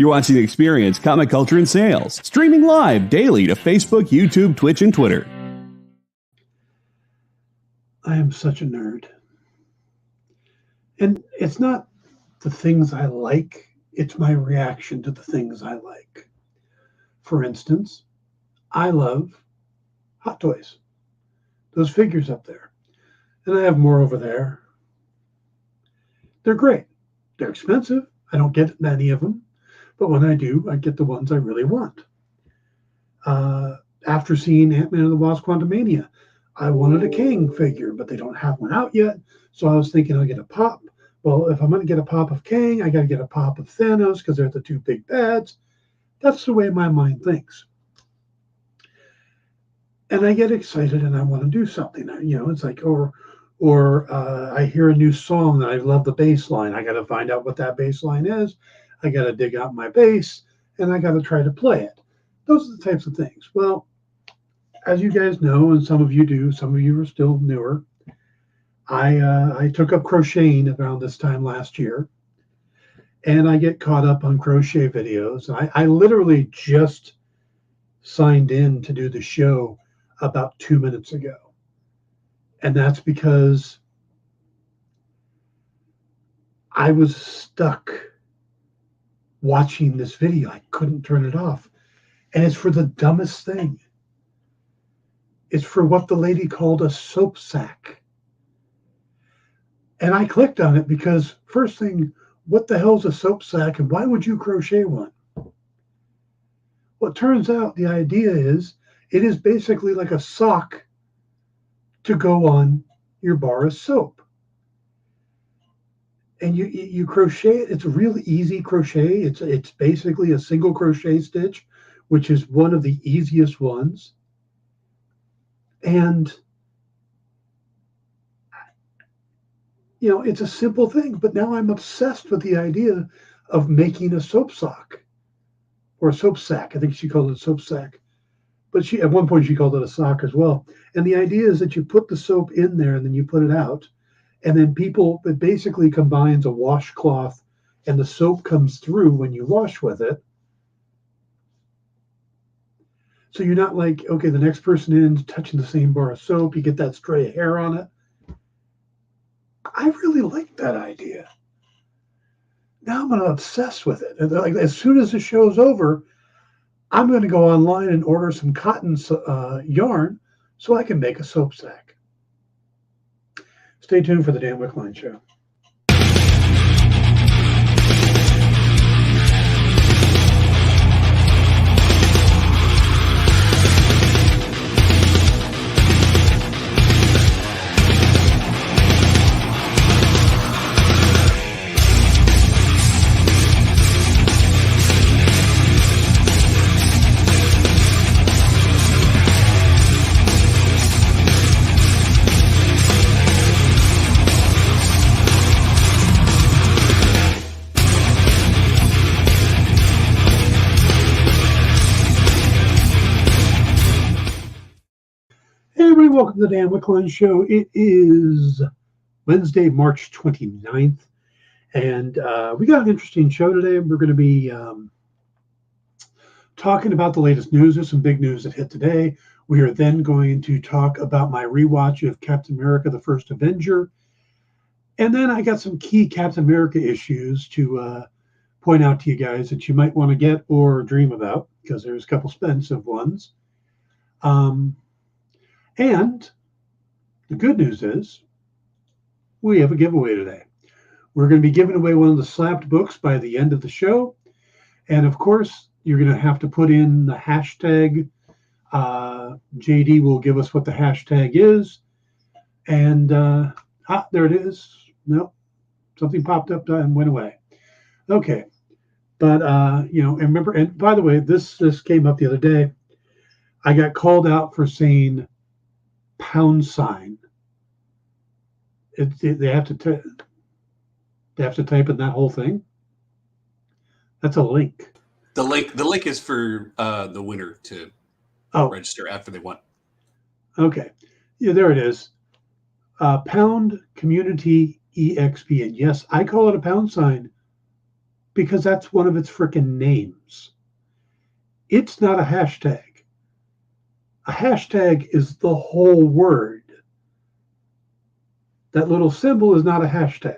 You're watching Experience Comic Culture and Sales, streaming live daily to Facebook, YouTube, Twitch, and Twitter. I am such a nerd. And it's not the things I like, it's my reaction to the things I like. For instance, I love Hot Toys. Those figures up there. And I have more over there. They're great. They're expensive. I don't get many of them. But when I do, I get the ones I really want. After seeing Ant-Man and the Wasp: Quantumania, I wanted a Kang figure, but they don't have one out yet. So I was thinking I'll get a pop. Well, if I'm going to get a pop of Kang, I got to get a pop of Thanos because they're the two big bads. That's the way my mind thinks. And I get excited and I want to do something. It's like, or I hear a new song and I love the bass line. I got to find out what that bass line is. I got to dig out my bass and I got to try to play it. Those are the types of things. Well, as you guys know, and some of you do, some of you are still newer, I took up crocheting around this time last year, and I get caught up on crochet videos. I literally just signed in to do the show about 2 minutes ago. And that's because I was stuck watching this video. I couldn't turn it off. And it's for the dumbest thing. It's for what the lady called a soap sack. And I clicked on it because first thing, what the hell's a soap sack and why would you crochet one? Well, it turns out the idea is it is basically like a sock to go on your bar of soap. And you crochet it. It's a really easy crochet. It's basically a single crochet stitch, which is one of the easiest ones. And it's a simple thing, but now I'm obsessed with the idea of making a soap sock or a soap sack. I think she called it a soap sack, but at one point she called it a sock as well. And the idea is that you put the soap in there and then you put it out, and then it basically combines a washcloth and the soap comes through when you wash with it. So you're not like, okay, the next person in touching the same bar of soap, you get that stray hair on it. I really like that idea. Now I'm going to obsess with it. And like, as soon as the show's over, I'm going to go online and order some cotton yarn so I can make a soap sack. Stay tuned for the Dan Wickline Show. Welcome to the Dan Wickline Show. It is Wednesday, March 29th, and we got an interesting show today. We're going to be talking about the latest news. There's some big news that hit today. We are then going to talk about my rewatch of Captain America, the First Avenger, and then I got some key Captain America issues to point out to you guys that you might want to get or dream about, because there's a couple expensive ones. And the good news is we have a giveaway today. We're going to be giving away one of the slapped books by the end of the show. And of course, you're going to have to put in the hashtag. JD will give us what the hashtag is. And there it is. No, something popped up and went away. Okay. But, and remember, and by the way, this came up the other day. I got called out for saying £. They have to type in that whole thing. That's a link. The link is for the winner to register after they won. Okay, yeah, there it is. Pound Community EXP, and yes, I call it a £. because that's one of its frickin' names. It's not a hashtag. A hashtag is the whole word. That little symbol is not a hashtag.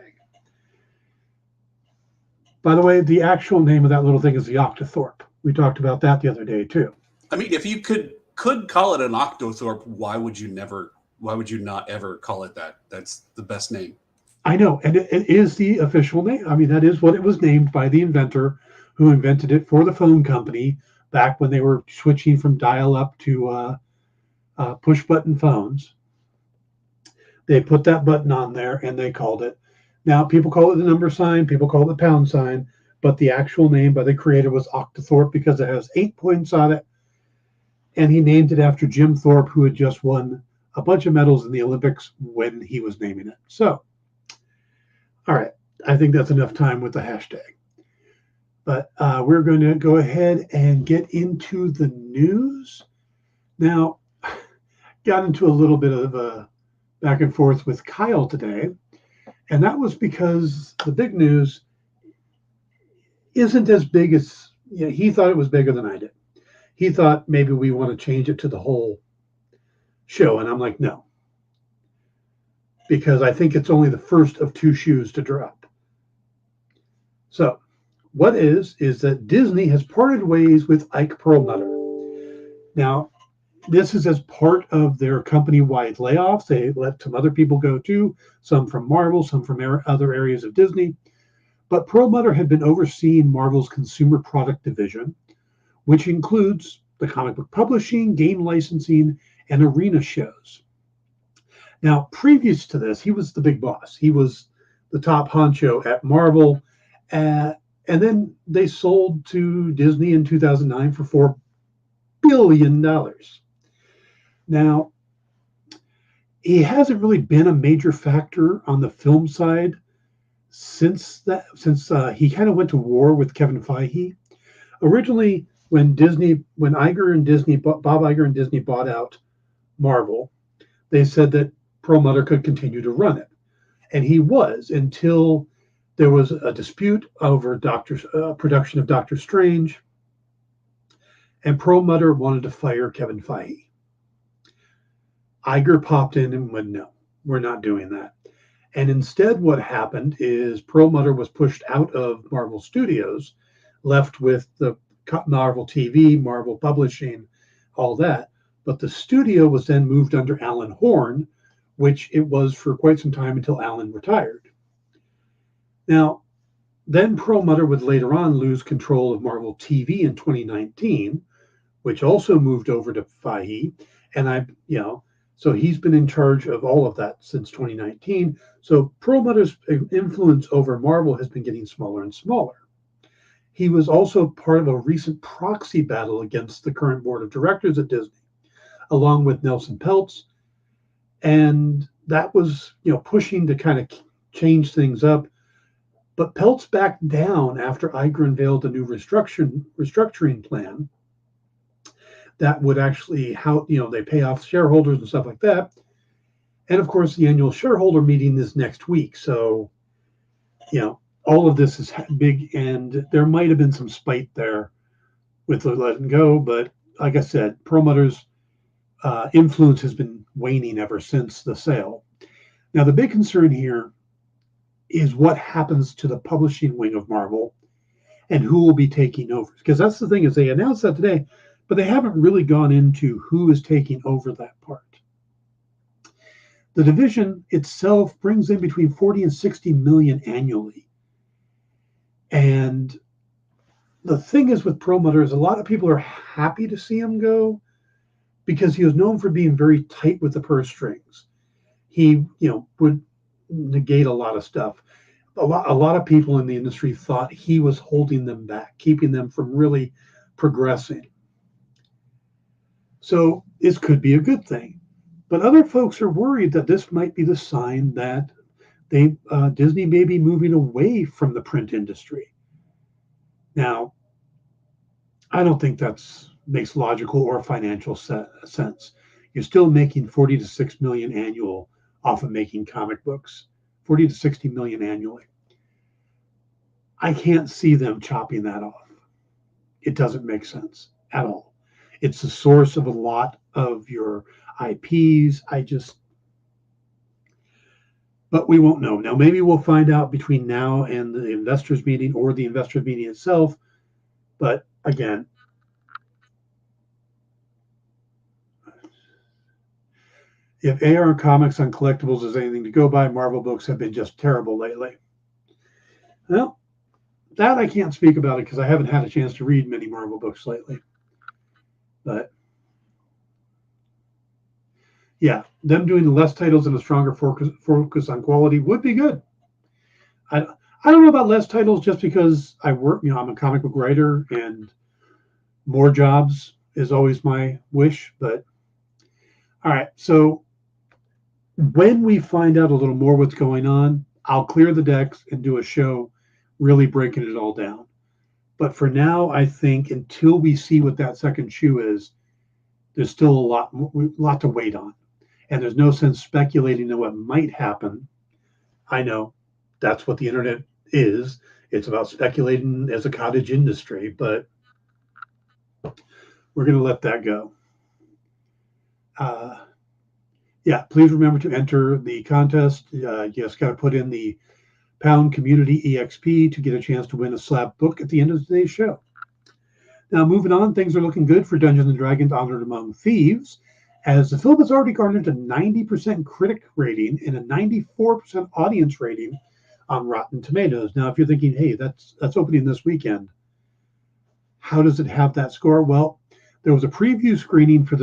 By the way, the actual name of that little thing is the octothorpe. We talked about that the other day too. I mean, if you could call it an octothorpe, why would you not ever call it that? That's the best name. I know, and it is the official name. I mean, that is what it was named by the inventor who invented it for the phone company back when they were switching from dial-up to push-button phones. They put that button on there, and they called it. Now, people call it the number sign, people call it the pound sign, but the actual name by the creator was octothorpe because it has 8 points on it, and he named it after Jim Thorpe, who had just won a bunch of medals in the Olympics when he was naming it. So, all right, I think that's enough time with the hashtag. But we're going to go ahead and get into the news. Now, got into a little bit of a back and forth with Kyle today, and that was because the big news isn't as big as, he thought it was bigger than I did. He thought maybe we want to change it to the whole show, and I'm like, no, because I think it's only the first of 2 shoes to drop. So what is that Disney has parted ways with Ike Perlmutter. Now, this is as part of their company-wide layoffs. They let some other people go too, some from Marvel, some from other areas of Disney. But Perlmutter had been overseeing Marvel's consumer product division, which includes the comic book publishing, game licensing, and arena shows. Now, previous to this, he was the big boss. He was the top honcho at Marvel. And then they sold to Disney in 2009 for $4 billion. Now, he hasn't really been a major factor on the film side since he kind of went to war with Kevin Feige. Originally, when Bob Iger and Disney bought out Marvel, they said that Perlmutter could continue to run it. And he was, until there was a dispute over production of Doctor Strange, and Perlmutter wanted to fire Kevin Feige. Iger popped in and went, no, we're not doing that. And instead what happened is Perlmutter was pushed out of Marvel Studios, left with the Marvel TV, Marvel Publishing, all that. But the studio was then moved under Alan Horn, which it was for quite some time until Alan retired. Now, then Perlmutter would later on lose control of Marvel TV in 2019, which also moved over to Feige. And so he's been in charge of all of that since 2019. So Perlmutter's influence over Marvel has been getting smaller and smaller. He was also part of a recent proxy battle against the current board of directors at Disney, along with Nelson Peltz. And that was, pushing to kind of change things up. But Peltz backed down after Iger unveiled a new restructuring plan that would actually, they pay off shareholders and stuff like that. And of course, the annual shareholder meeting is next week. So, all of this is big, and there might have been some spite there with the letting go. But like I said, Perlmutter's influence has been waning ever since the sale. Now, the big concern here is what happens to the publishing wing of Marvel and who will be taking over. Because that's the thing, is they announced that today, but they haven't really gone into who is taking over that part. The division itself brings in between 40 and 60 million annually. And the thing is with Perlmutter is a lot of people are happy to see him go because he was known for being very tight with the purse strings. He, would negate a lot of stuff. A lot of people in the industry thought he was holding them back, keeping them from really progressing. So this could be a good thing. But other folks are worried that this might be the sign that Disney may be moving away from the print industry. Now, I don't think that makes logical or financial sense. You're still making 40 to 6 million annual off of making comic books, 40 to 60 million annually. I can't see them chopping that off. It doesn't make sense at all. It's the source of a lot of your IPs. But we won't know. Now, maybe we'll find out between now and the investors meeting or the investors meeting itself. But again, if AR Comics on collectibles is anything to go by, Marvel books have been just terrible lately. Well, that I can't speak about it because I haven't had a chance to read many Marvel books lately. But yeah, them doing less titles and a stronger focus on quality would be good. I don't know about less titles just because I work, I'm a comic book writer and more jobs is always my wish. But all right, so when we find out a little more what's going on, I'll clear the decks and do a show really breaking it all down. But for now, I think until we see what that second shoe is, there's still a lot to wait on. And there's no sense speculating on what might happen. I know that's what the internet is. It's about speculating as a cottage industry, but we're going to let that go. Yeah, please remember to enter the contest. You just got to put in the pound community EXP to get a chance to win a slab book at the end of today's show. Now, moving on, things are looking good for Dungeons & Dragons Honored Among Thieves, as the film has already garnered a 90% critic rating and a 94% audience rating on Rotten Tomatoes. Now, if you're thinking, hey, that's opening this weekend, how does it have that score? Well, there was a preview screening for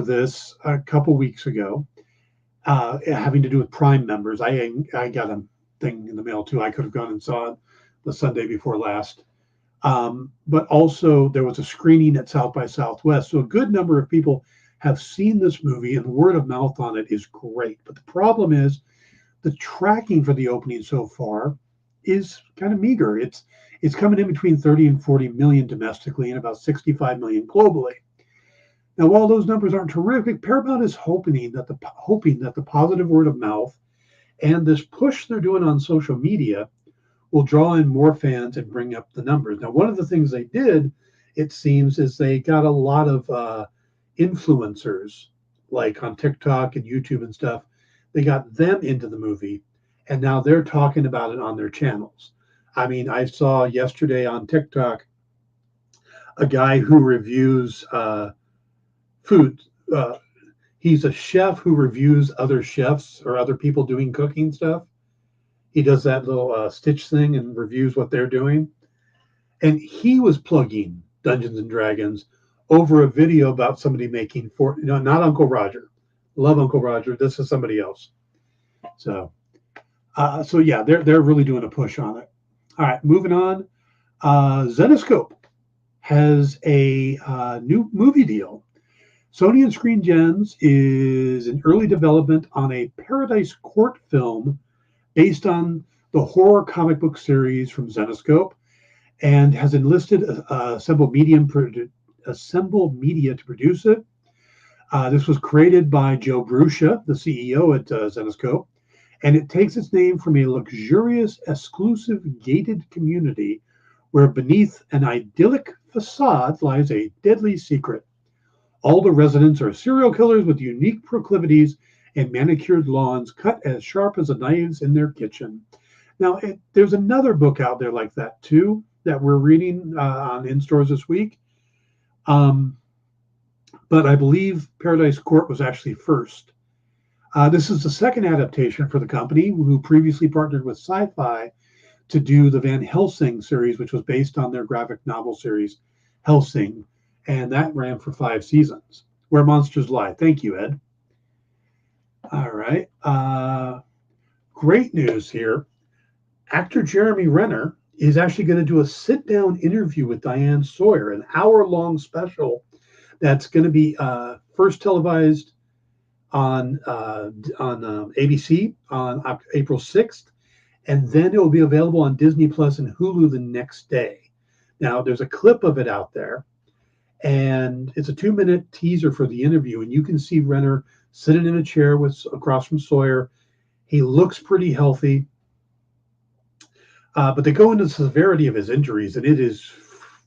this a couple weeks ago, having to do with Prime members. I got a thing in the mail too. I could have gone and saw it the Sunday before last. But also there was a screening at South by Southwest. So a good number of people have seen this movie, and the word of mouth on it is great. But the problem is the tracking for the opening so far is kind of meager. It's coming in between 30 and 40 million domestically and about 65 million globally. Now, while those numbers aren't terrific, Paramount is hoping that the positive word of mouth and this push they're doing on social media will draw in more fans and bring up the numbers. Now, one of the things they did, it seems, is they got a lot of influencers, like on TikTok and YouTube and stuff. They got them into the movie, and now they're talking about it on their channels. I mean, I saw yesterday on TikTok a guy who reviews food. He's a chef who reviews other chefs or other people doing cooking stuff. He does that little Stitch thing and reviews what they're doing. And he was plugging Dungeons and Dragons over a video about somebody making not Uncle Roger. Love Uncle Roger. This is somebody else. So yeah, they're really doing a push on it. All right, moving on. Zenescope has a new movie deal. Sony and Screen Gems is in early development on a Paradise Court film based on the horror comic book series from Zenescope, and has enlisted Assemble Media to produce it. This was created by Joe Bruscia, the CEO at Zenescope, and it takes its name from a luxurious, exclusive, gated community where beneath an idyllic facade lies a deadly secret. All the residents are serial killers with unique proclivities and manicured lawns cut as sharp as the knives in their kitchen. Now, there's another book out there like that too that we're reading on in stores this week. But I believe Paradise Court was actually first. This is the second adaptation for the company, who previously partnered with Sci-Fi to do the Van Helsing series, which was based on their graphic novel series, Helsing, and that ran for 5 seasons. Where Monsters Lie. Thank you, Ed. All right. Great news here. Actor Jeremy Renner is actually going to do a sit-down interview with Diane Sawyer, an hour-long special that's going to be first televised on ABC on April 6th, and then it will be available on Disney Plus and Hulu the next day. Now, there's a clip of it out there, and it's a 2-minute teaser for the interview, and you can see Renner sitting in a chair across from Sawyer. He looks pretty healthy. But they go into the severity of his injuries, and it is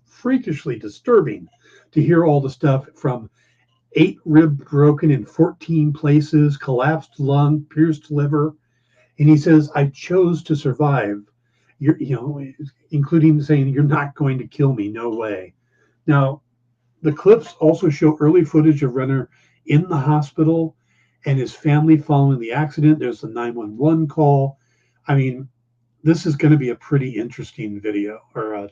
freakishly disturbing to hear all the stuff from 8 rib broken in 14 places, collapsed lung, pierced liver. And he says, I chose to survive, including saying, you're not going to kill me. No way. Now, the clips also show early footage of Renner in the hospital and his family following the accident. There's the 911 call. I mean, this is going to be a pretty interesting video or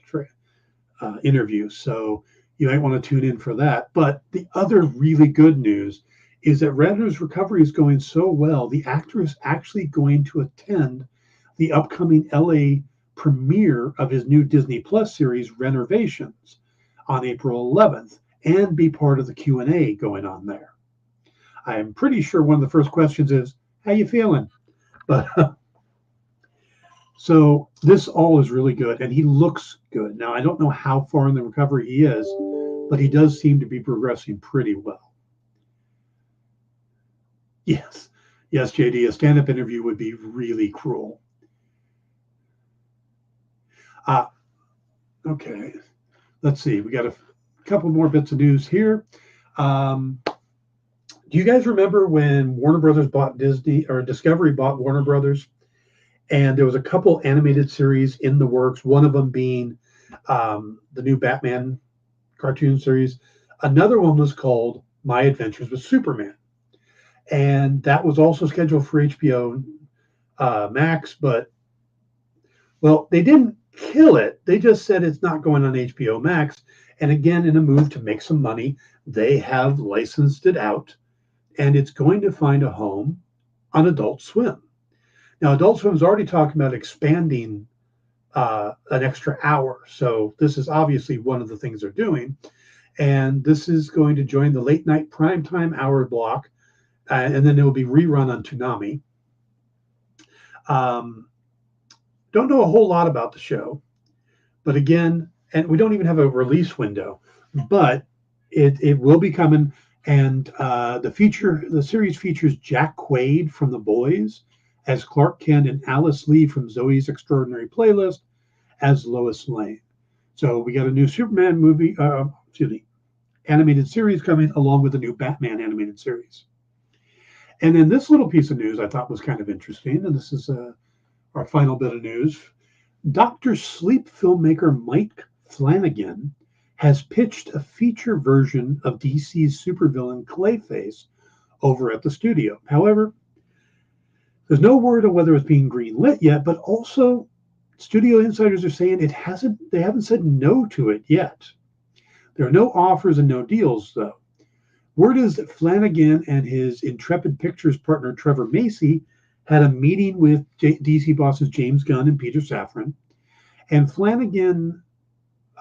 interview. So you might want to tune in for that. But the other really good news is that Renner's recovery is going so well, the actor is actually going to attend the upcoming LA premiere of his new Disney Plus series, Renovations, on April 11th, and be part of the Q&A going on there. I'm pretty sure one of the first questions is, how you feeling? But so this all is really good, and he looks good. Now, I don't know how far in the recovery he is, but he does seem to be progressing pretty well. Yes, JD, a stand-up interview would be really cruel. Okay, let's see. We got a couple more bits of news here. Do you guys remember when Warner Brothers bought Disney, or Discovery bought Warner Brothers? And there was a couple animated series in the works, one of them being the new Batman cartoon series. Another one was called My Adventures with Superman. And that was also scheduled for HBO Max, but, well, they didn't kill it. They just said it's not going on HBO Max. And again, in a move to make some money, they have licensed it out, and it's going to find a home on Adult Swim. Now, Adult Swim is already talking about expanding an extra hour. So this is obviously one of the things they're doing. And this is going to join the late night primetime hour block. And then it will be rerun on Toonami. Don't know a whole lot about the show. But again, and we don't even have a release window. But it will be coming. And the series features Jack Quaid from The Boys as Clark Kent and Alice Lee from Zoe's Extraordinary Playlist as Lois Lane. So we got a new Superman movie, animated series coming along with a new Batman animated series. And then this little piece of news I thought was kind of interesting, and this is our final bit of news. Dr. Sleep filmmaker Mike Flanagan has pitched a feature version of DC's supervillain Clayface over at the studio. However, there's no word on whether it's being greenlit yet, but also studio insiders are saying they haven't said no to it yet. There are no offers and no deals, though. Word is that Flanagan and his Intrepid Pictures partner Trevor Macy had a meeting with DC bosses James Gunn and Peter Safran, and Flanagan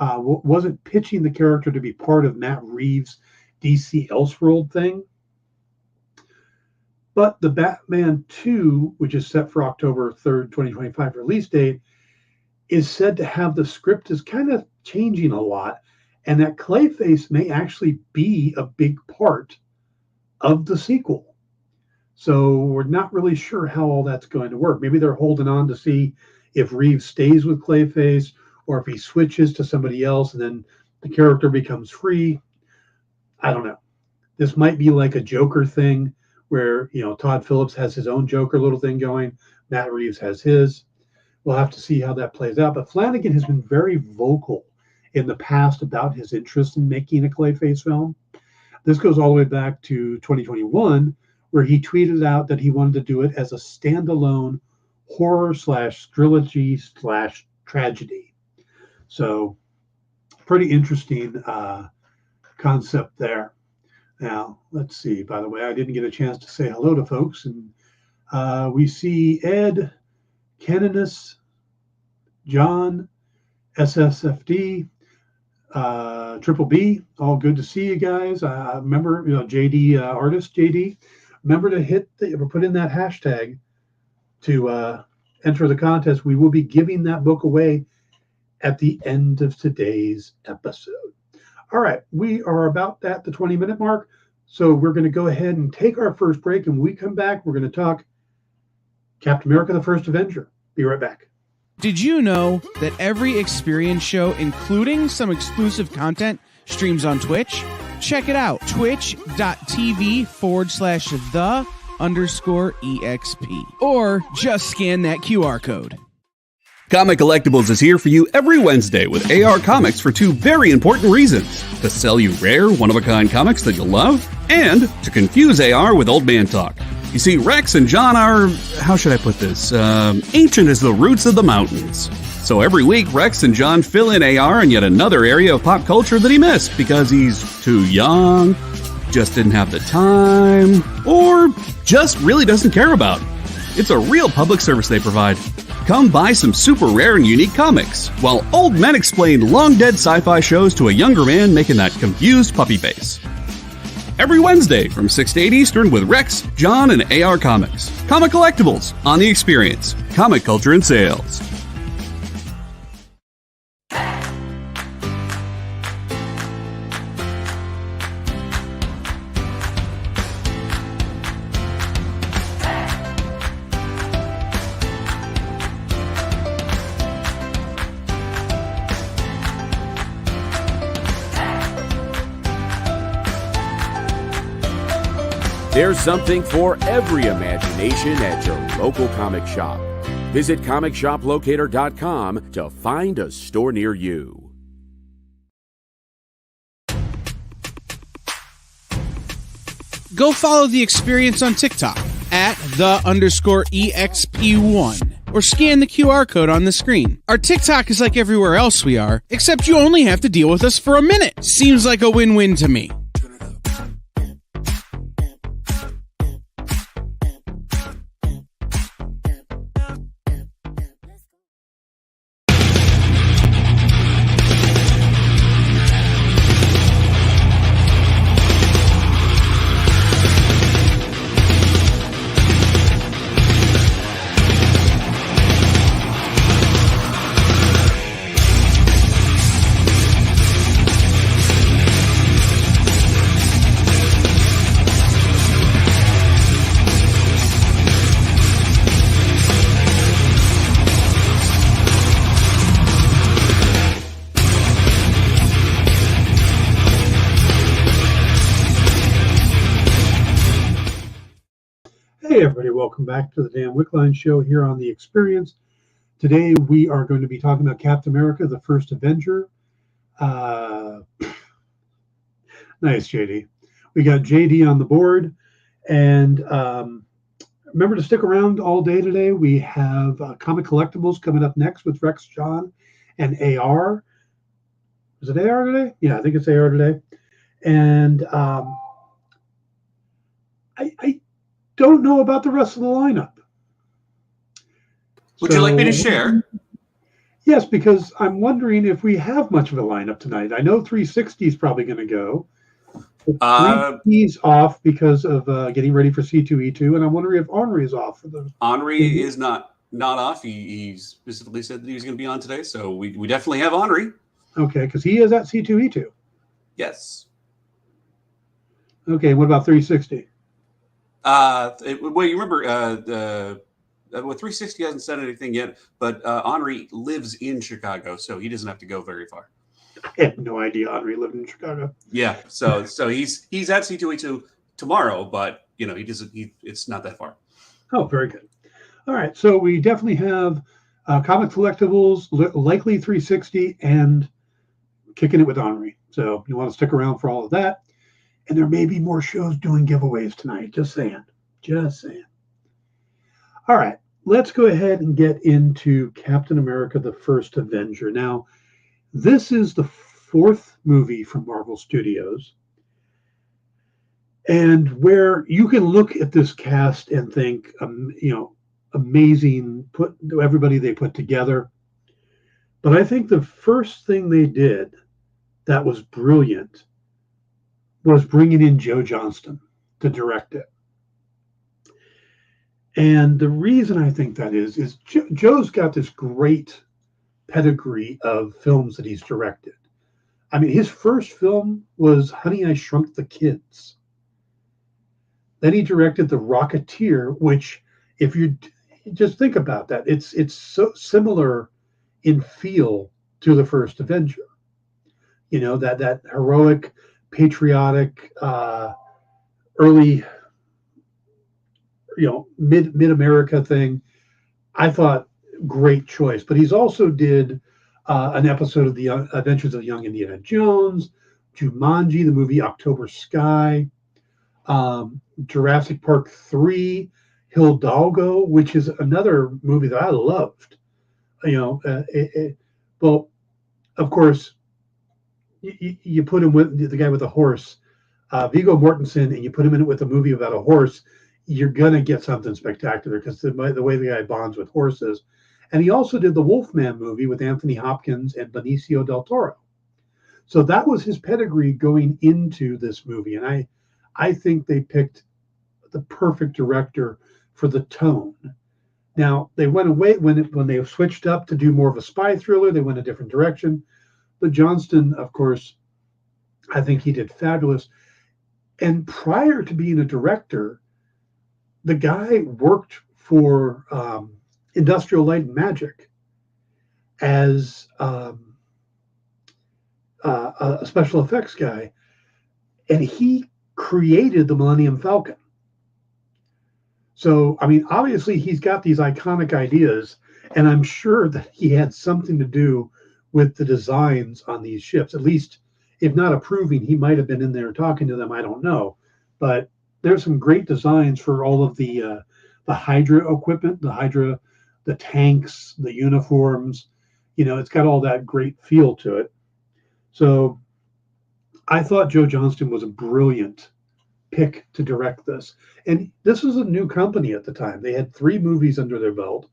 wasn't pitching the character to be part of Matt Reeves' DC Elseworld thing. But the Batman 2, which is set for October 3rd, 2025 release date, is said to have the script is kind of changing a lot, and that Clayface may actually be a big part of the sequel. So we're not really sure how all that's going to work. Maybe they're holding on to see if Reeves stays with Clayface or if he switches to somebody else and then the character becomes free. I don't know. This might be like a Joker thing where, Todd Phillips has his own Joker little thing going. Matt Reeves has his. We'll have to see how that plays out. But Flanagan has been very vocal in the past about his interest in making a Clayface film. This goes all the way back to 2021, where he tweeted out that he wanted to do it as a standalone horror/trilogy/tragedy. So pretty interesting concept there. Now, let's see. By the way, I didn't get a chance to say hello to folks. And we see Ed, Kenneth, John, SSFD, Triple B. All good to see you guys. Remember, JD, artist JD. Remember to put in that hashtag to enter the contest. We will be giving that book away at the end of today's episode. All right, we are about at the 20-minute mark, so we're going to go ahead and take our first break, and when we come back, we're going to talk Captain America, the First Avenger. Be right back. Did you know that every Experience show, including some exclusive content, streams on Twitch? Check it out, twitch.tv/the_EXP. Or just scan that QR code. Comic Collectibles is here for you every Wednesday with AR Comics for two very important reasons. To sell you rare, one-of-a-kind comics that you'll love, and to confuse AR with old man talk. You see, Rex and John are, how should I put this, ancient as the roots of the mountains. So every week, Rex and John fill in AR in yet another area of pop culture that he missed because he's too young, just didn't have the time, or just really doesn't care about. It's a real public service they provide. Come buy some super rare and unique comics, while old men explain long-dead sci-fi shows to a younger man making that confused puppy face. Every Wednesday from 6 to 8 Eastern with Rex, John, and AR Comics. Comic Collectibles on The Experience. Comic culture and sales. There's something for every imagination at your local comic shop. Visit comicshoplocator.com to find a store near you. Go follow The Experience on TikTok at @the_EXP1 or scan the QR code on the screen. Our TikTok is like everywhere else we are, except you only have to deal with us for a minute. Seems like a win-win to me. Hey everybody, welcome back to the Dan Wickline Show here on The Experience. Today we are going to be talking about Captain America, the First Avenger. Nice, JD. We got JD on the board. And remember to stick around all day today. We have Comic Collectibles coming up next with Rex, John, and AR. Is it AR today? Yeah, I think it's AR today. And I don't know about the rest of the lineup. Would you like me to share? Yes, because I'm wondering if we have much of a lineup tonight. I know 360 is probably going to go. He's off because of getting ready for C2E2, and I'm wondering if Henri is off for the. Henri is not off. He specifically said that he was going to be on today, so we definitely have Henri. Okay, because he is at C2E2. Yes. Okay, what about 360? Well, you remember, 360 hasn't said anything yet, but Henri lives in Chicago, so he doesn't have to go very far. I had no idea Henri lived in Chicago. Yeah, so he's at C2E2 tomorrow, but it's not that far. Oh, very good. All right, so we definitely have Comic Collectibles, likely 360, and kicking it with Henri. So you want to stick around for all of that. And there may be more shows doing giveaways tonight. Just saying. Just saying. All right. Let's go ahead and get into Captain America, the First Avenger. Now, this is the fourth movie from Marvel Studios. And where you can look at this cast and think, amazing, everybody they put together. But I think the first thing they did that was brilliant was bringing in Joe Johnston to direct it. And the reason I think that is Joe's got this great pedigree of films that he's directed. I mean, his first film was Honey, I Shrunk the Kids. Then he directed The Rocketeer, which if you just think about that. It's so similar in feel to the first Avenger. You know, that heroic, patriotic, early, mid America thing. I thought great choice. But he's also did an episode of the Adventures of Young Indiana Jones, Jumanji, the movie October Sky, Jurassic Park 3, Hidalgo, which is another movie that I loved. Well, of course, you put him with the guy with the horse, Viggo Mortensen, and you put him in it with a movie about a horse, you're going to get something spectacular because the way the guy bonds with horses. And he also did the Wolfman movie with Anthony Hopkins and Benicio del Toro. So that was his pedigree going into this movie. And I think they picked the perfect director for the tone. Now, they went away when they switched up to do more of a spy thriller, they went a different direction. But Johnston, of course, I think he did fabulous. And prior to being a director, the guy worked for Industrial Light and Magic as a special effects guy, and he created the Millennium Falcon. So, I mean, obviously he's got these iconic ideas, and I'm sure that he had something to do with the designs on these ships. At least, if not approving, he might have been in there talking to them. I don't know. But there's some great designs for all of the Hydra equipment, the tanks, the uniforms. It's got all that great feel to it. So I thought Joe Johnston was a brilliant pick to direct this. And this was a new company at the time. They had 3 movies under their belt.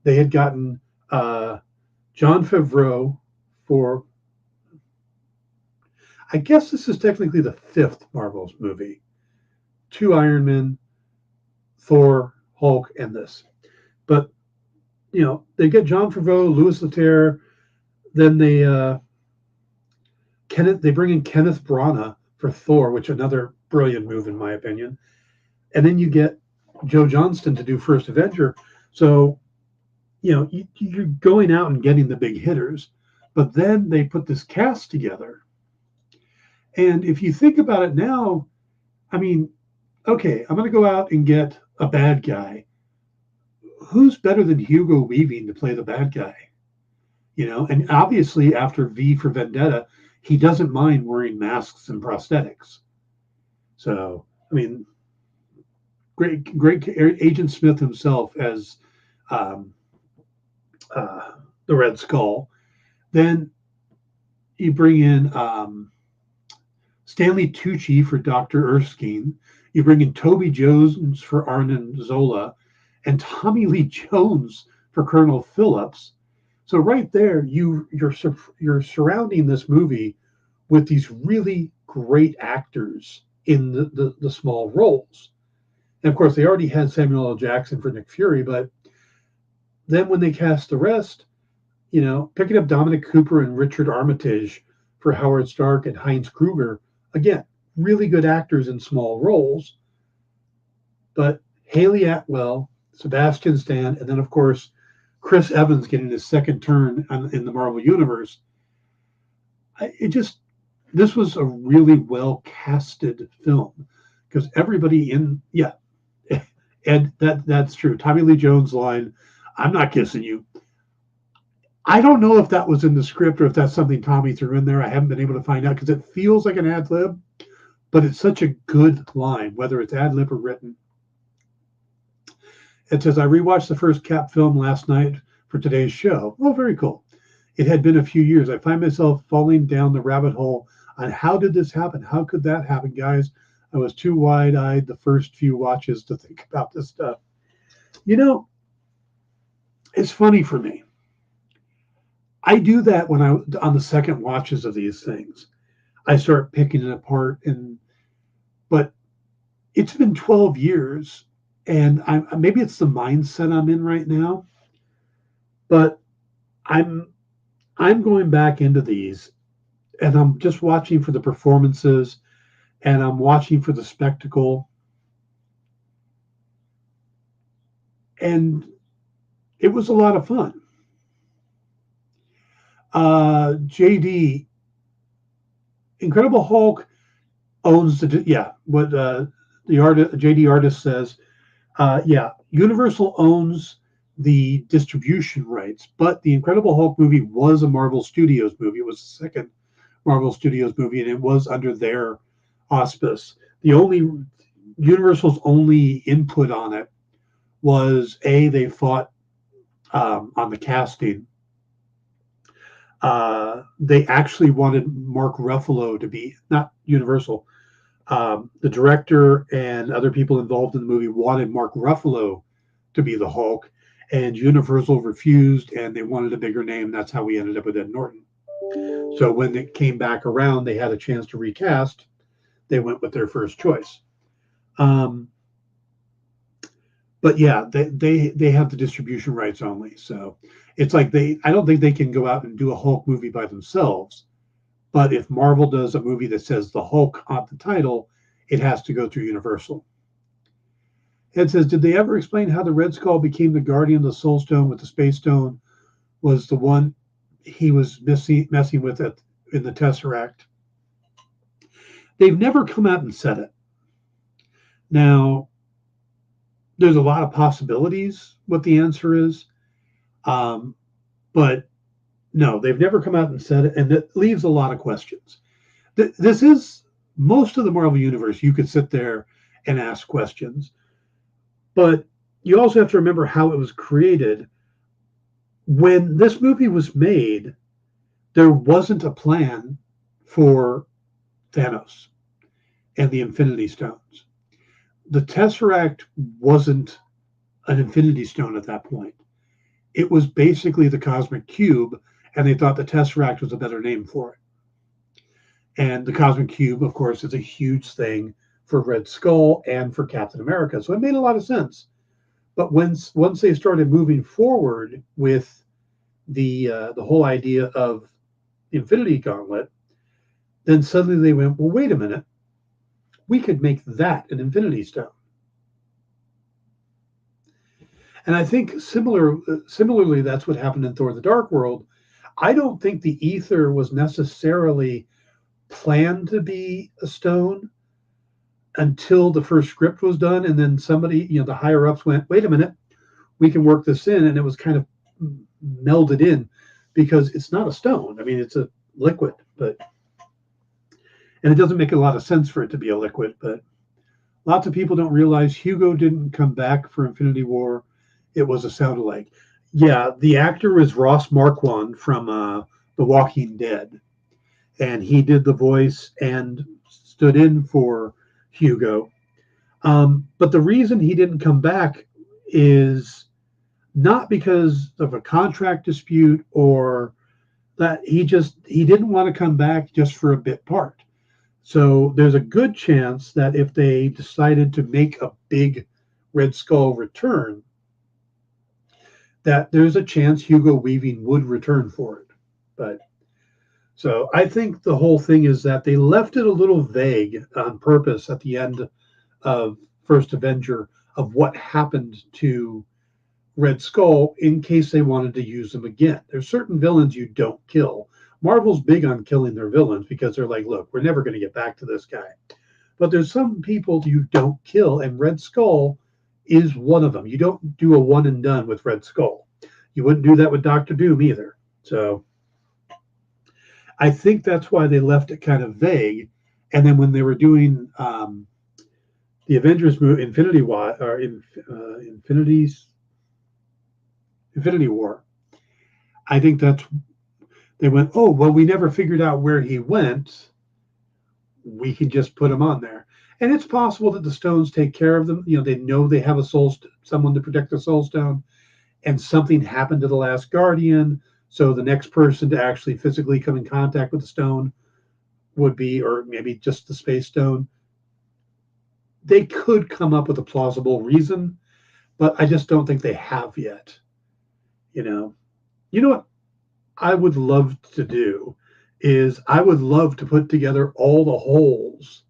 They had gotten Jon Favreau for, I guess this is technically the 5th Marvel's movie. 2 Iron Men, Thor, Hulk, and this. But, they get Jon Favreau, Louis Leterrier, then they bring in Kenneth Branagh for Thor, which is another brilliant move in my opinion. And then you get Joe Johnston to do First Avenger. So, you're going out and getting the big hitters, but then they put this cast together. And if you think about it now, I mean, okay, I'm going to go out and get a bad guy. Who's better than Hugo Weaving to play the bad guy? And obviously after V for Vendetta, he doesn't mind wearing masks and prosthetics. So, I mean, great Agent Smith himself as the Red Skull. Then you bring in Stanley Tucci for Dr. Erskine. You bring in Toby Jones for Arnon Zola and Tommy Lee Jones for Colonel Phillips. So right there, you're surrounding this movie with these really great actors in the small roles. And of course, they already had Samuel L. Jackson for Nick Fury, but then when they cast the rest, picking up Dominic Cooper and Richard Armitage for Howard Stark and Heinz Kruger, again, really good actors in small roles. But Haley Atwell, Sebastian Stan, and then, of course, Chris Evans getting his second turn in the Marvel Universe. This was a really well-casted film because everybody and that's true. Tommy Lee Jones' line, "I'm not kissing you." I don't know if that was in the script or if that's something Tommy threw in there. I haven't been able to find out because it feels like an ad lib, but it's such a good line, whether it's ad lib or written. It says, "I rewatched the first Cap film last night for today's show." Oh, very cool. "It had been a few years. I find myself falling down the rabbit hole on how did this happen? How could that happen, guys? I was too wide-eyed the first few watches to think about this stuff." It's funny for me. I do that when on the second watches of these things. I start picking it apart, but it's been 12 years, and maybe it's the mindset I'm in right now, but I'm going back into these, and I'm just watching for the performances, and I'm watching for the spectacle. And it was a lot of fun. JD, Incredible Hulk owns what the JD artist says. Universal owns the distribution rights, but the Incredible Hulk movie was a Marvel Studios movie. It was the second Marvel Studios movie, and it was under their auspice. Universal's only input on it was they fought on the casting. They actually wanted Mark Ruffalo to be, not Universal. The director and other people involved in the movie wanted Mark Ruffalo to be the Hulk, and Universal refused, and they wanted a bigger name. That's how we ended up with Ed Norton. So when it came back around, they had a chance to recast. They went with their first choice. But yeah, they have the distribution rights only. So it's like I don't think they can go out and do a Hulk movie by themselves. But if Marvel does a movie that says the Hulk on the title, it has to go through Universal. It says, did they ever explain how the Red Skull became the guardian of the Soul Stone with the Space Stone was the one he was messing with in the Tesseract? They've never come out and said it. Now, there's a lot of possibilities what the answer is. But no, they've never come out and said it, and it leaves a lot of questions. This is most of the Marvel Universe. You could sit there and ask questions. But you also have to remember how it was created. When this movie was made, there wasn't a plan for Thanos and the Infinity Stones. The Tesseract wasn't an Infinity Stone at that point. It was basically the Cosmic Cube, and they thought the Tesseract was a better name for it. And the Cosmic Cube, of course, is a huge thing for Red Skull and for Captain America. So it made a lot of sense. But once they started moving forward with the whole idea of Infinity Gauntlet, then suddenly they went, well, wait a minute. We could make that an Infinity Stone. And I think similarly, that's what happened in Thor: The Dark World. I don't think the ether was necessarily planned to be a stone until the first script was done. And then somebody, the higher ups went, wait a minute, we can work this in. And it was kind of melded in because it's not a stone. I mean, it's a liquid, and it doesn't make a lot of sense for it to be a liquid, but lots of people don't realize Hugo didn't come back for Infinity War. It was a sound-alike. Yeah, the actor is Ross Marquand from The Walking Dead, and he did the voice and stood in for Hugo. But the reason he didn't come back is not because of a contract dispute or that he didn't want to come back just for a bit part. So there's a good chance that if they decided to make a big Red Skull return, that there's a chance Hugo Weaving would return for it. But so I think the whole thing is that they left it a little vague on purpose at the end of First Avenger of what happened to Red Skull in case they wanted to use them again. There's certain villains you don't kill. Marvel's big on killing their villains because they're like, look, we're never going to get back to this guy. But there's some people you don't kill, and Red Skull is one of them. You don't do a one and done with Red Skull. You wouldn't do that with Doctor Doom either. So I think that's why they left it kind of vague. And then when they were doing the Avengers movie, Infinity War, I think they went, oh, well, we never figured out where he went. We can just put him on there. And it's possible that the stones take care of them. They know they have someone to protect the Soul Stone, and something happened to the last Guardian. So the next person to actually physically come in contact with the stone would be, or maybe just the Space Stone. They could come up with a plausible reason, but I just don't think they have yet. You know what I would love to do is I would love to put together all the holes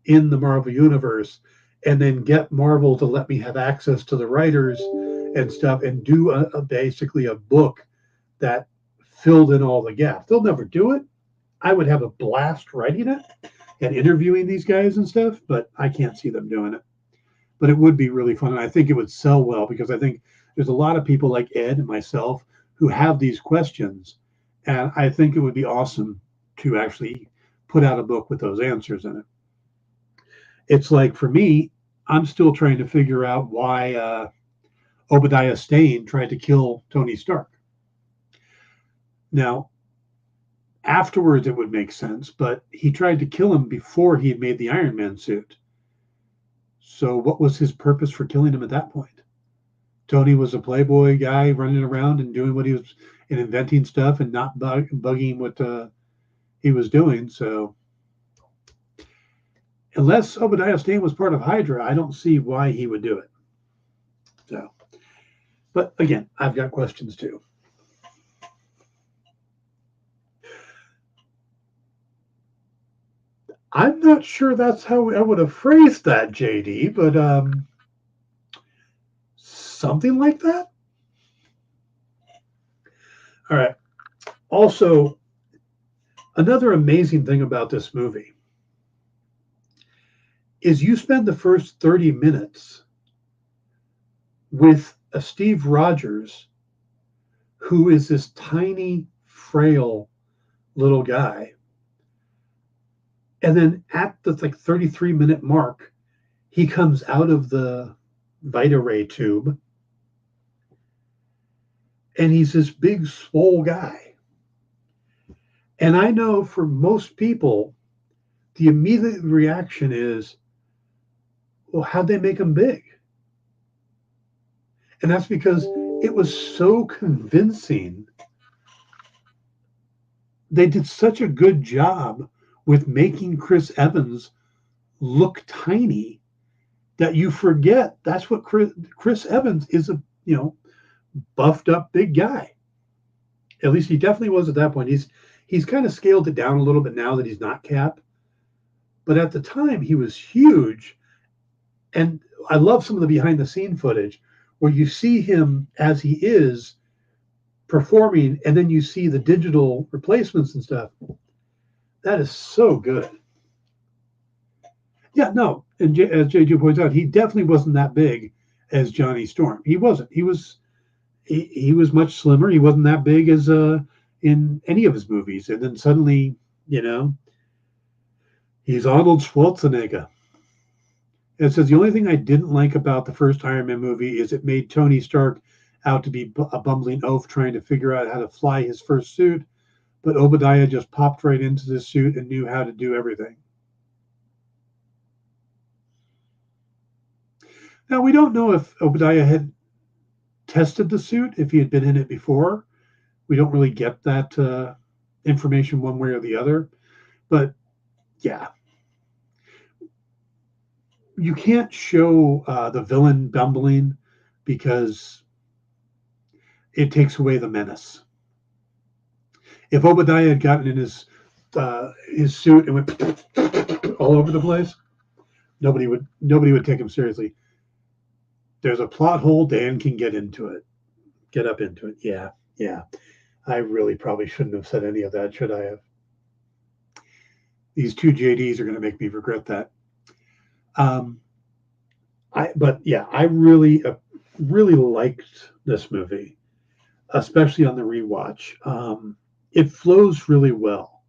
in the Marvel Universe and then get Marvel to let me have access to the writers and stuff, and do basically a book that filled in all the gaps. They'll never do it. I would have a blast writing it and interviewing these guys and stuff, but I can't see them doing it. But it would be really fun, and I think it would sell well, because I think there's a lot of people like Ed and myself who have these questions, and I think it would be awesome to actually put out a book with those answers in it. It's like, for me, I'm still trying to figure out why Obadiah Stane tried to kill Tony Stark. Now, afterwards it would make sense, but he tried to kill him before he had made the Iron Man suit. So what was his purpose for killing him at that point? Tony was a playboy guy running around and doing what he was, and inventing stuff and not bugging what he was doing. So unless Obadiah Stane was part of Hydra, I don't see why he would do it. So, but again, I've got questions too. I'm not sure that's how I would have phrased that, JD, but something like that. All right. Also, another amazing thing about this movie is you spend the first 30 minutes with a Steve Rogers, who is this tiny, frail little guy. And then at the 33-minute mark, he comes out of the Vita Ray tube, and he's this big, swole guy. And I know for most people, the immediate reaction is, well, how'd they make him big? And that's because it was so convincing. They did such a good job with making Chris Evans look tiny that you forget that's what Chris Evans is, a buffed up big guy. At least he definitely was at that point. He's kind of scaled it down a little bit now that he's not Cap. But at the time, he was huge. And I love some of the behind the scene footage where you see him as he is performing, and then you see the digital replacements and stuff. That is so good. Yeah, no, and as JJ points out, he definitely wasn't that big as Johnny Storm. He wasn't. He was much slimmer. He wasn't that big as in any of his movies. And then suddenly, he's Arnold Schwarzenegger. And it says the only thing I didn't like about the first Iron Man movie is it made Tony Stark out to be a bumbling oaf trying to figure out how to fly his first suit. But Obadiah just popped right into the suit and knew how to do everything. Now, we don't know if Obadiah had tested the suit, if he had been in it before. We don't really get that information one way or the other. But, yeah. You can't show the villain bumbling because it takes away the menace. If Obadiah had gotten in his suit and went all over the place, nobody would take him seriously. There's a plot hole. Dan can get up into it. Yeah. I really probably shouldn't have said any of that, should I have? These two JDs are going to make me regret that. I really liked this movie, especially on the rewatch. It flows really well.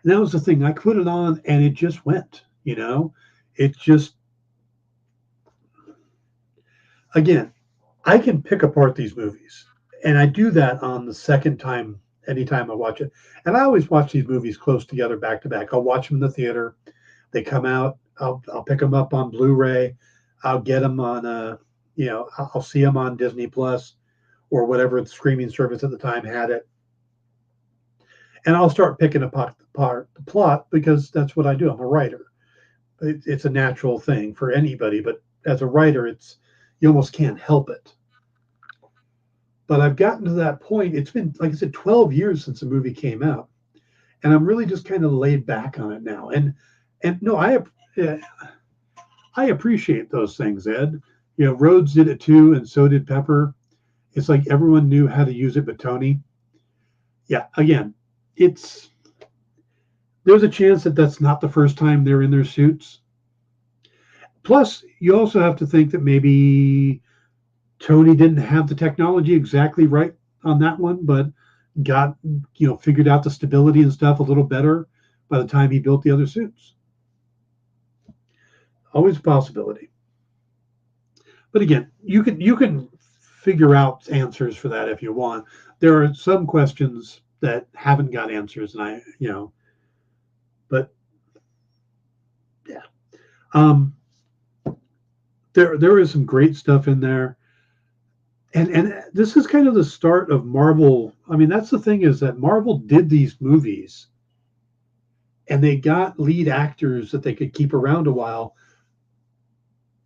And that was the thing. I put it on and it just went, it just, again, I can pick apart these movies, and I do that on the second time, anytime I watch it. And I always watch these movies close together, back to back. I'll watch them in the theater. They come out. I'll pick them up on Blu-ray. I'll get them on, I'll see them on Disney Plus or whatever the streaming service at the time had it. And I'll start picking apart the plot because that's what I do. I'm a writer. It's a natural thing for anybody, but as a writer, you almost can't help it. But I've gotten to that point. It's been, like I said, 12 years since the movie came out, and I'm really just kind of laid back on it now. And no, I appreciate those things, Ed. Rhodes did it too, and so did Pepper. It's like everyone knew how to use it but Tony. Yeah, again, there's a chance that that's not the first time they're in their suits. Plus, you also have to think that maybe Tony didn't have the technology exactly right on that one, but got, figured out the stability and stuff a little better by the time he built the other suits. Always a possibility. But again, you can figure out answers for that if you want. There are some questions that haven't got answers, and but yeah. There is some great stuff in there. And this is kind of the start of Marvel. I mean, that's the thing, is that Marvel did these movies and they got lead actors that they could keep around a while,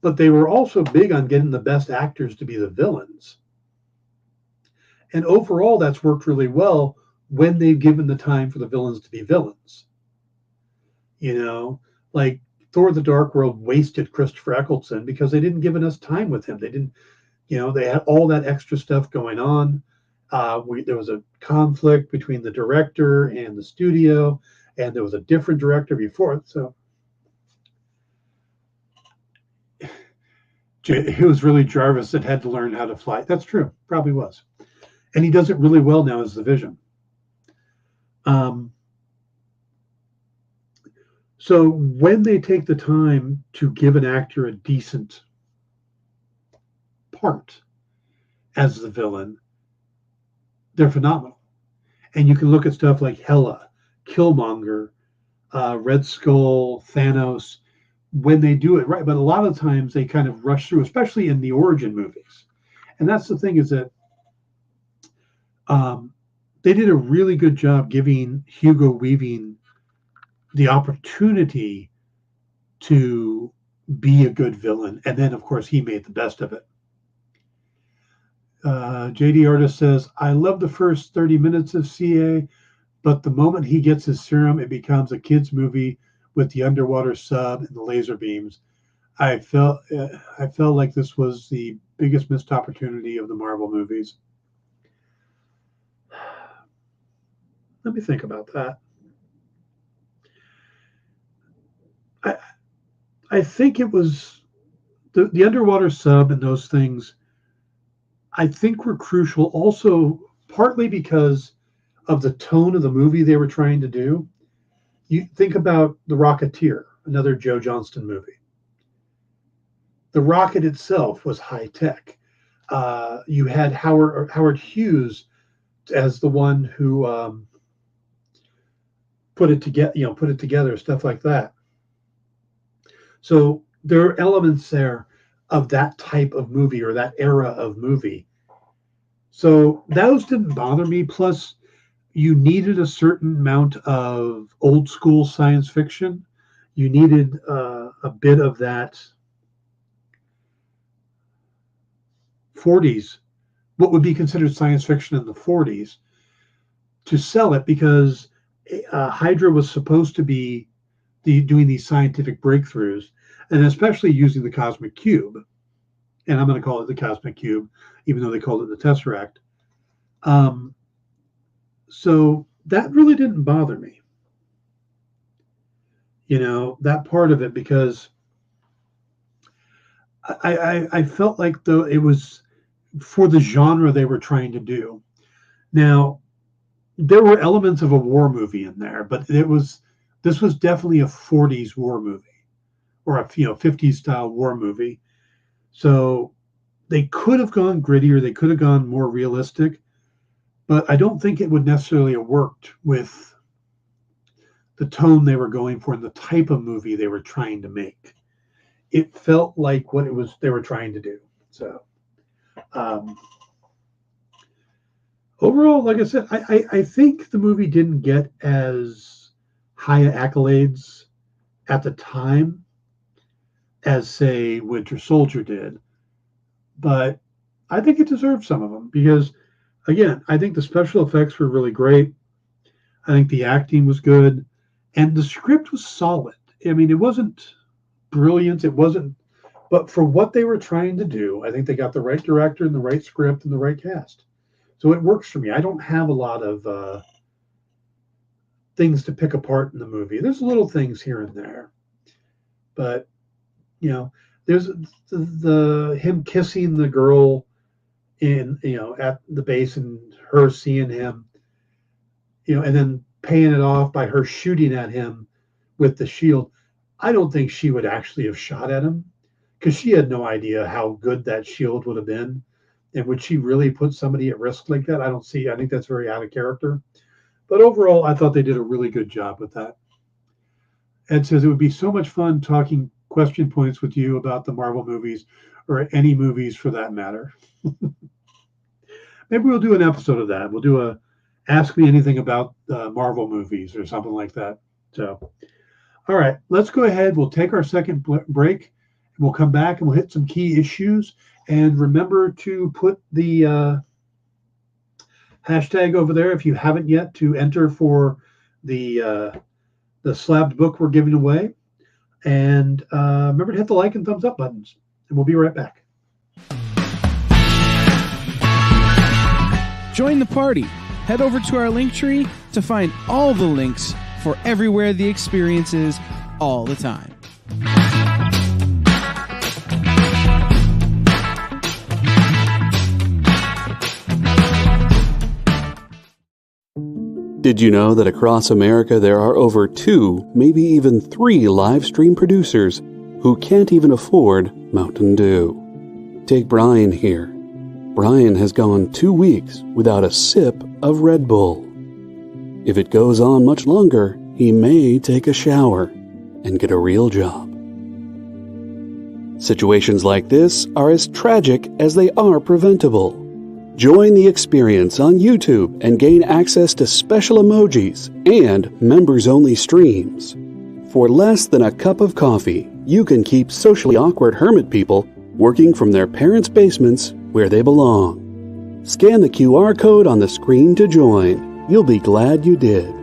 but they were also big on getting the best actors to be the villains. And overall, that's worked really well when they've given the time for the villains to be villains. Like Thor: The Dark World wasted Christopher Eccleston because they didn't give enough time with him. They didn't. They had all that extra stuff going on. There was a conflict between the director and the studio, and there was a different director before it. So it was really Jarvis that had to learn how to fly. That's true. Probably was. And he does it really well now as the Vision. So when they take the time to give an actor a decent part as the villain, they're phenomenal. And you can look at stuff like Hela, Killmonger, Red Skull, Thanos, when they do it right. But a lot of times they kind of rush through, especially in the origin movies. And that's the thing, is that they did a really good job giving Hugo Weaving the opportunity to be a good villain. And then, of course, he made the best of it. JD Artist says, I love the first 30 minutes of CA, but the moment he gets his serum, it becomes a kid's movie with the underwater sub and the laser beams. I felt like this was the biggest missed opportunity of the Marvel movies. Let me think about that. I think it was the underwater sub and those things, I think, were crucial also partly because of the tone of the movie they were trying to do. You think about The Rocketeer, another Joe Johnston movie. The rocket itself was high tech. You had Howard Hughes as the one who put it together, stuff like that. So there are elements there of that type of movie or that era of movie. So those didn't bother me. Plus, you needed a certain amount of old school science fiction. You needed a bit of that 40s, what would be considered science fiction in the 40s, to sell it, because Hydra was supposed to be doing these scientific breakthroughs, and especially using the cosmic cube. And I'm going to call it the cosmic cube, even though they called it the Tesseract. So that really didn't bother me, that part of it, because I felt like, though, it was for the genre they were trying to do. Now, there were elements of a war movie in there, but this was definitely a 40s war movie, or a 50s style war movie. So they could have gone grittier, they could have gone more realistic, but I don't think it would necessarily have worked with the tone they were going for and the type of movie they were trying to make. It felt like what they were trying to do. So overall, like I said, I think the movie didn't get as high accolades at the time as, say, Winter Soldier did, but I think it deserved some of them because, again, I think the special effects were really great. I think the acting was good, and the script was solid. I mean, it wasn't brilliant, it wasn't But for what they were trying to do, I think they got the right director and the right script and the right cast. So it works for me. I don't have a lot of things to pick apart in the movie. There's little things here and there, but there's the him kissing the girl in at the base and her seeing him, and then paying it off by her shooting at him with the shield. I don't think she would actually have shot at him because she had no idea how good that shield would have been. And would she really put somebody at risk like that? I think that's very out of character. But overall, I thought they did a really good job with that. Ed says it would be so much fun talking question points with you about the Marvel movies or any movies for that matter. Maybe we'll do an episode of that. We'll do a Ask Me Anything About Marvel movies or something like that. So, all right, let's go ahead. We'll take our second break. We'll come back and we'll hit some key issues. And remember to put the hashtag over there if you haven't yet to enter for the slabbed book we're giving away. And remember to hit the like and thumbs up buttons. And we'll be right back. Join the party. Head over to our link tree to find all the links for everywhere the experience is all the time. Did you know that across America there are over 2, maybe even 3 live stream producers who can't even afford Mountain Dew? Take Brian here. Brian has gone 2 weeks without a sip of Red Bull. If it goes on much longer, he may take a shower and get a real job. Situations like this are as tragic as they are preventable. Join the experience on YouTube and gain access to special emojis and members-only streams. For less than a cup of coffee, you can keep socially awkward hermit people working from their parents' basements where they belong. Scan the QR code on the screen to join. You'll be glad you did.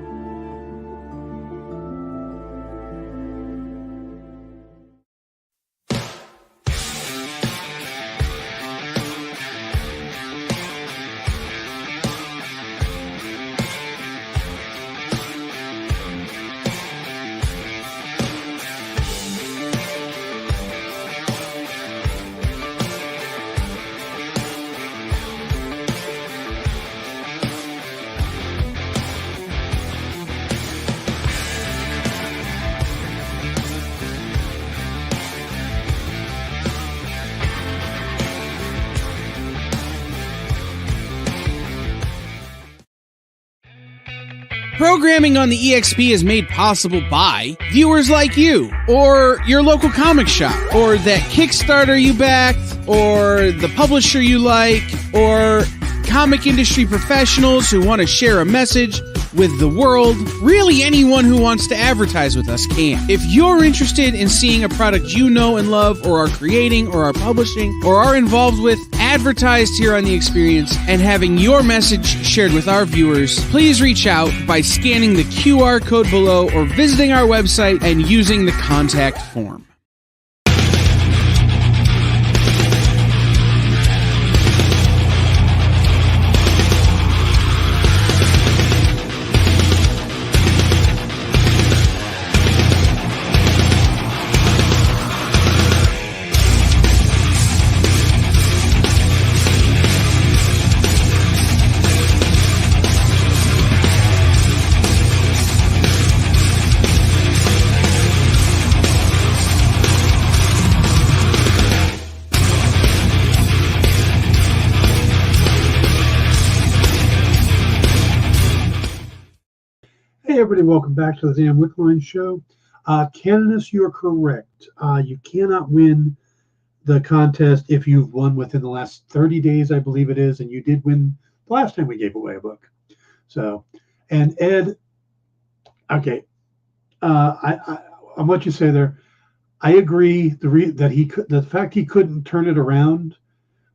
Programming on the EXP is made possible by viewers like you, or your local comic shop, or that Kickstarter you backed, or the publisher you like, or comic industry professionals who want to share a message with the world. Really, anyone who wants to advertise with us can. If you're interested in seeing a product you know and love, or are creating, or are publishing, or are involved with, advertised here on The Experience, and having your message shared with our viewers, please reach out by scanning the QR code below or visiting our website and using the contact form. Hey everybody, welcome back to the Dan Wickline Show. Candace, you're correct. You cannot win the contest if you've won within the last 30 days, I believe it is, and you did win the last time we gave away a book. So, and Ed, okay, on what you say there, I agree. The fact he couldn't turn it around,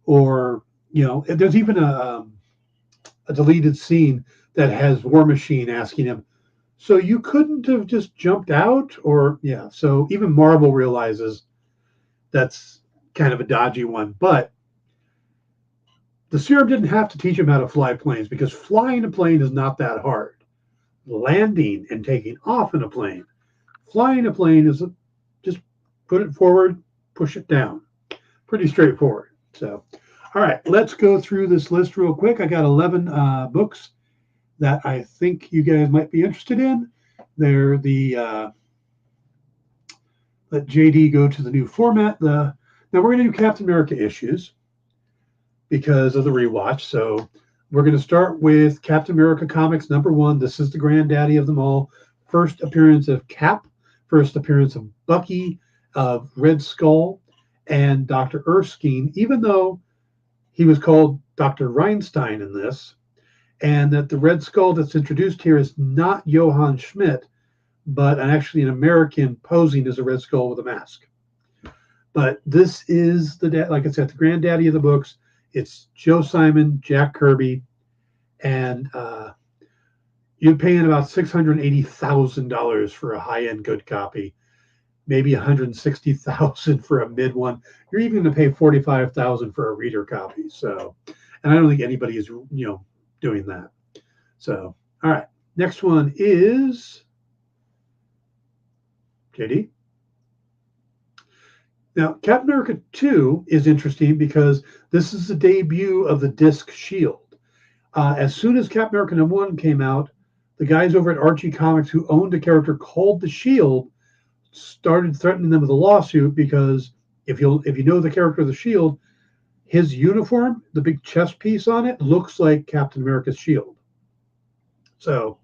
or there's even a deleted scene that has War Machine asking him, so you couldn't have just jumped out? Or, yeah, so even Marvel realizes that's kind of a dodgy one. But the serum didn't have to teach him how to fly planes, because flying a plane is not that hard. Landing and taking off in a plane. Flying a plane is just put it forward, push it down. Pretty straightforward. So, all right, let's go through this list real quick. I got 11 books that I think you guys might be interested in. They're the let JD go to the new format. Now we're going to do Captain America issues because of the rewatch. So we're going to start with Captain America Comics #1. This is the granddaddy of them all. First appearance of Cap, first appearance of Bucky, of Red Skull, and Dr. Erskine, even though he was called Dr. Reinstein in this, and that the Red Skull that's introduced here is not Johann Schmidt, but actually an American posing as a Red Skull with a mask. But this is like I said, the granddaddy of the books. It's Joe Simon, Jack Kirby, and you're paying about $680,000 for a high-end good copy, maybe $160,000 for a mid one. You're even going to pay $45,000 for a reader copy. So, and I don't think anybody is doing that. So, all right, next one is JD. Now, Captain America 2 is interesting because this is the debut of the disc shield. As soon as Captain America #1 came out, the guys over at Archie Comics who owned a character called the Shield started threatening them with a lawsuit, because if you know the character of the Shield, his uniform, the big chest piece on it, looks like Captain America's shield. So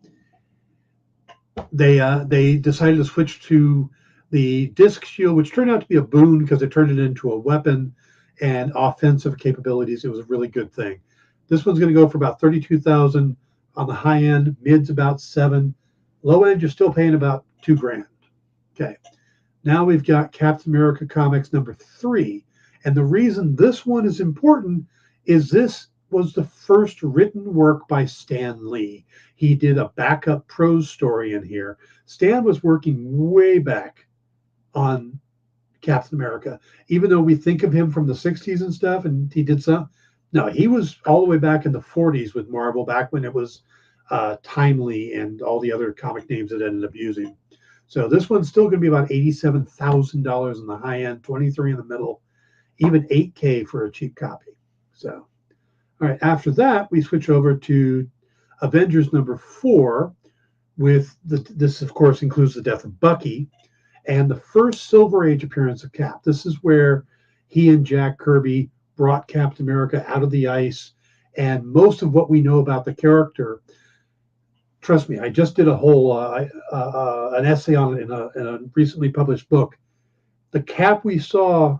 they decided to switch to the disc shield, which turned out to be a boon because it turned it into a weapon and offensive capabilities. It was a really good thing. This one's going to go for about $32,000 on the high end. Mid's about $7,000. Low end, you're still paying about $2,000. Okay. Now we've got Captain America Comics #3. And the reason this one is important is this was the first written work by Stan Lee. He did a backup prose story in here. Stan was working way back on Captain America, even though we think of him from the 60s and stuff, and he did some. No, he was all the way back in the 40s with Marvel, back when it was Timely and all the other comic names it ended up using. So this one's still going to be about $87,000 in the high end, $23,000 in the middle, even $8,000 for a cheap copy. So, all right, after that, we switch over to Avengers #4 with this, of course, includes the death of Bucky and the first Silver Age appearance of Cap. This is where he and Jack Kirby brought Captain America out of the ice, and most of what we know about the character, trust me, I just did a whole an essay on it in a recently published book. The Cap we saw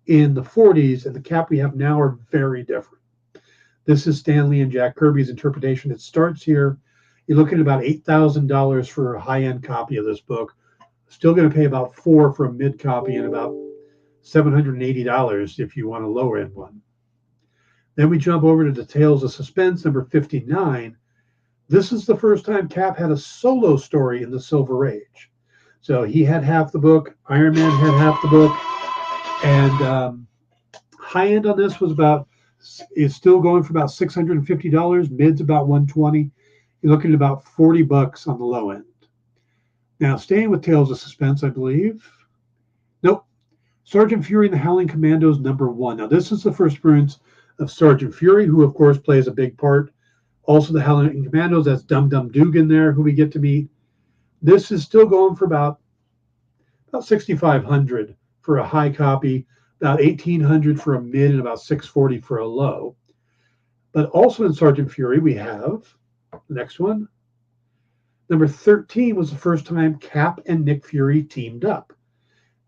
in the 40s and the Cap we have now are very different. This is Stan Lee and Jack Kirby's interpretation. It starts here. You're looking at about $8,000 for a high-end copy of this book. Still going to pay about $4,000 for a mid copy and about $780 if you want a lower end one. Then we jump over to the Tales of Suspense #59. This is the first time Cap had a solo story in the Silver Age. So he had half the book, Iron Man had half the book, and high end on this is still going for about $650. Mid's about $120. You're looking at about $40 on the low end. Now, staying with Tales of Suspense, I believe. Nope. Sergeant Fury and the Howling Commandos #1. Now, this is the first appearance of Sergeant Fury, who, of course, plays a big part. Also, the Howling Commandos, that's Dum Dum Dugan there, who we get to meet. This is still going for about $6,500 for a high copy, about $1,800 for a mid, and about $640 for a low. But also in Sergeant Fury, we have the next one. #13 was the first time Cap and Nick Fury teamed up.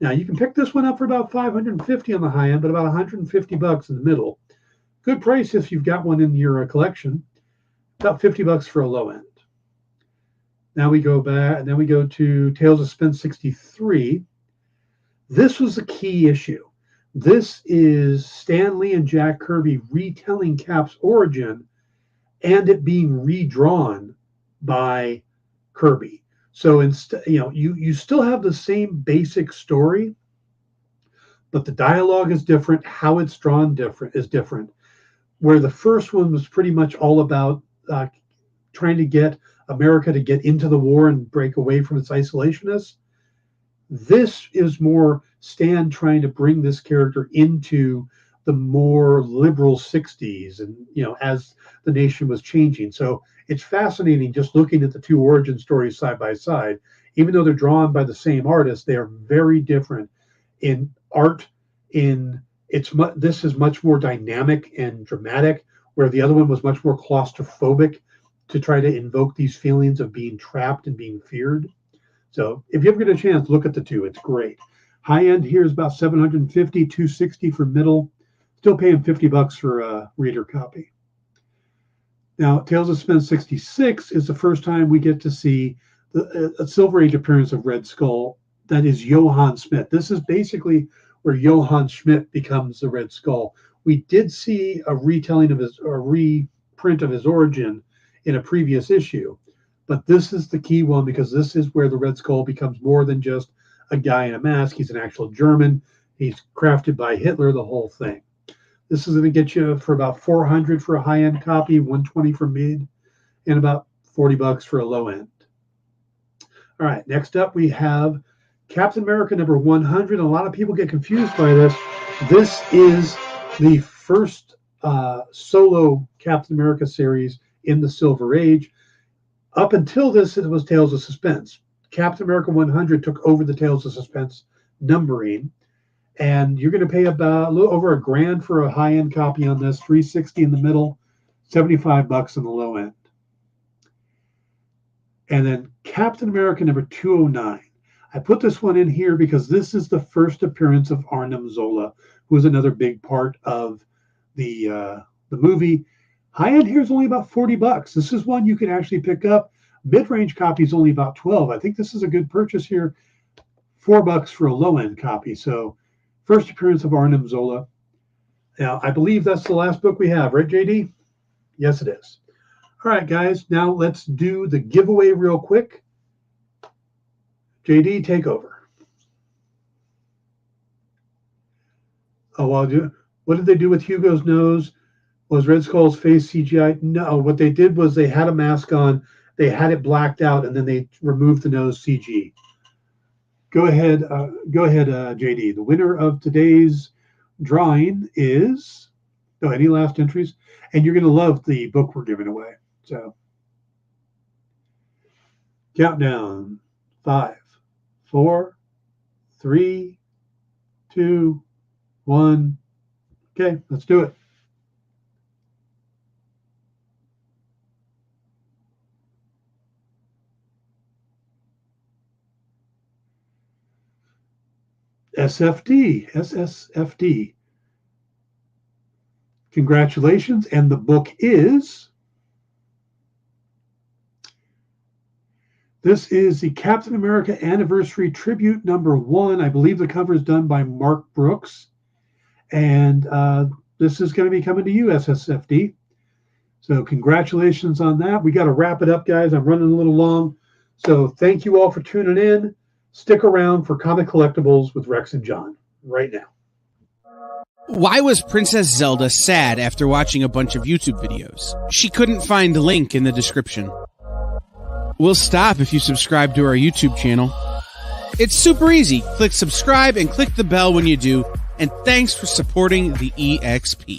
Now, you can pick this one up for about $550 on the high end, but about $150 in the middle. Good price if you've got one in your collection. About $50 for a low end. Now we go back, and then we go to Tales of Suspense '63. This was a key issue. This is Stan Lee and Jack Kirby retelling Cap's origin, and it being redrawn by Kirby. So you still have the same basic story, but the dialogue is different. How it's drawn is different. Where the first one was pretty much all about trying to get America to get into the war and break away from its isolationists, this is more Stan trying to bring this character into the more liberal 60s, and as the nation was changing. So it's fascinating just looking at the two origin stories side by side. Even though they're drawn by the same artist, they are very different in art. This is much more dynamic and dramatic, where the other one was much more claustrophobic to try to invoke these feelings of being trapped and being feared. So if you ever get a chance, look at the two. It's great. High end here is about $750, $260 for middle. Still paying $50 for a reader copy. Now, Tales of Suspense 66 is the first time we get to see a Silver Age appearance of Red Skull. That is Johann Schmidt. This is basically where Johann Schmidt becomes the Red Skull. We did see a reprint of his origin in a previous issue, but this is the key one because this is where the Red Skull becomes more than just a guy in a mask. He's an actual German. He's crafted by Hitler, the whole thing. This is going to get you for about $400 for a high-end copy, $120 for mid, and about $40 for a low end. All right, next up we have Captain America number 100. A lot of people get confused by this. This is the first solo Captain America series in the Silver Age. Up until this, it was Tales of Suspense. Captain America 100 took over the Tales of Suspense numbering, and you're going to pay about a little over $1,000 for a high-end copy on this, $360 in the middle, $75 in the low end. And then Captain America number 209. I put this one in here because this is the first appearance of Arnim Zola, who is another big part of the movie. High-end here is only about $40. This is one you can actually pick up. Mid-range copy is only about $12. I think this is a good purchase here. $4 for a low-end copy. So first appearance of Arnim Zola. Now, I believe that's the last book we have, right, JD? Yes, it is. All right, guys. Now let's do the giveaway real quick. JD, take over. Oh, well, what did they do with Hugo's nose? Was Red Skull's face CGI? No, what they did was they had a mask on, they had it blacked out, and then they removed the nose CG. Go ahead, JD. The winner of today's drawing is, any last entries? And you're going to love the book we're giving away. So, countdown, 5, 4, 3, 2, 1. Okay, let's do it. SSFD. Congratulations. And the book is, this is the Captain America Anniversary Tribute number 1. I believe the cover is done by Mark Brooks. And this is going to be coming to you, SSFD. So congratulations on that. We got to wrap it up, guys. I'm running a little long. So thank you all for tuning in. Stick around for Comic Collectibles with Rex and John right now. Why was Princess Zelda sad after watching a bunch of YouTube videos? She couldn't find the link in the description. We'll stop if you subscribe to our YouTube channel. It's super easy. Click subscribe and click the bell when you do. And thanks for supporting the EXP.